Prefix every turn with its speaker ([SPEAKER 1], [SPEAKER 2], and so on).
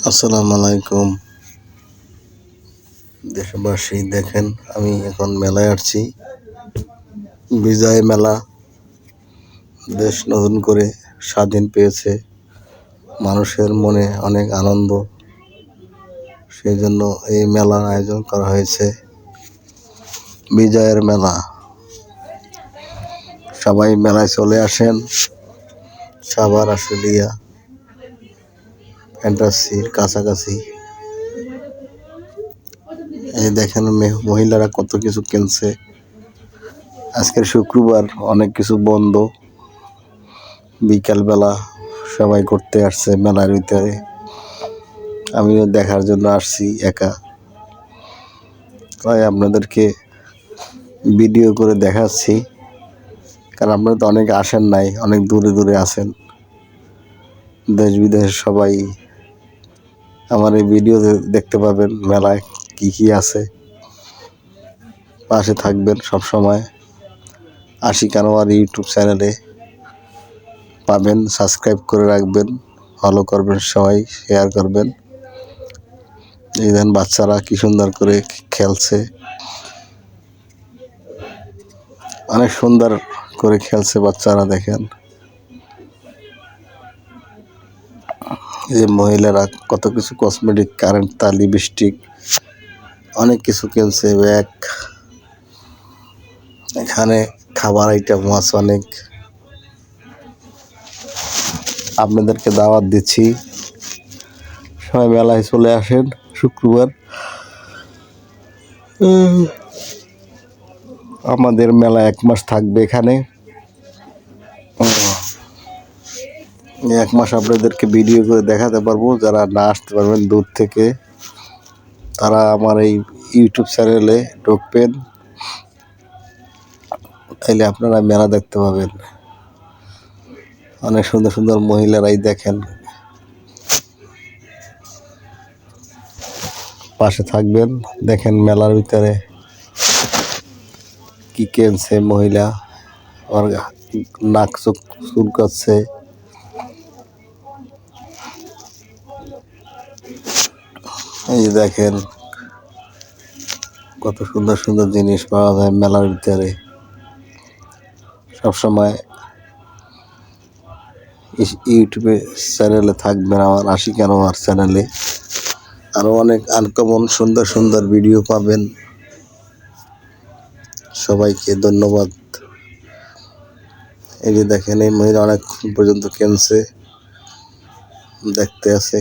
[SPEAKER 1] আসসালামু আলাইকুম দেশবাসী। দেখেন, আমি এখন মেলায় আসছি। বিজয় মেলা। দেশ নতুন করে স্বাধীন পেয়েছে, মানুষের মনে অনেক আনন্দ, সেই জন্য এই মেলার আয়োজন করা হয়েছে। বিজয়ের মেলা। সবাই মেলায় চলে আসেন। সাভার আশুলিয়া ফ্যান্টাসির কাছাকাছি। এই দেখেন মহিলারা কত কিছু কিনছে। আজকের শুক্রবার, অনেক কিছু বন্ধ। বিকালবেলা সবাই ঘুরতে আসছে মেলার ভিতরে। আমিও দেখার জন্য আসছি একা, তাই আপনাদেরকে ভিডিও করে দেখাচ্ছি। কারণ আপনারা তো অনেকে আসেন নাই, অনেক দূরে দূরে আছেন, দেশ বিদেশের সবাই আমার এই ভিডিও দেখতে পাবেন। মেলায় কি কি আছে, পাশে থাকবেন সব সময়। আশিক আনোয়ার ইউটিউব চ্যানেলে পাবেন, সাবস্ক্রাইব করে রাখবেন, ফলো করবেন, সবাই শেয়ার করবেন। এই দেখেন বাচ্চারা কি সুন্দর করে খেলছে, অনেক সুন্দর করে খেলছে বাচ্চারা। দেখেন এই মহিলারা কত কিছু কসমেটিক, কারেন্ট তার, লিপস্টিক, অনেক কিছু কিনছে। ব্যাগ, এখানে খাবার আইটেম আছে অনেক। আপনাদেরকে দাওয়াত দিচ্ছি, সবাই মেলায় চলে আসেন শুক্রবার। আমাদের মেলা 1 মাস থাকবে এখানে। 1 মাস আপনাদেরকে ভিডিও করে দেখাতে পারবো। যারা না আসতে পারবেন দূর থেকে, তারা আমার এই ইউটিউব চ্যানেলে ঢুকবেন, তাইলে আপনারা মেলা দেখতে পাবেন। অনেক সুন্দর সুন্দর মহিলারাই দেখেন, পাশে থাকবেন। দেখেন মেলার ভিতরে কি কিনছে মহিলা, আর নাক চোখ চুলকাচ্ছে। এই দেখেন কত সুন্দর সুন্দর জিনিস পাওয়া যায় মেলার ভিতরে। সবসময় ইউটিউবে চ্যানেলে থাকবেন, আমার আশিক আনোয়ার চ্যানেলে। আরও অনেক আনকমন সুন্দর সুন্দর ভিডিও পাবেন। সবাইকে ধন্যবাদ। এই যে দেখেন, এই মহিলা অনেক পর্যন্ত কিনছে, দেখতে আছে।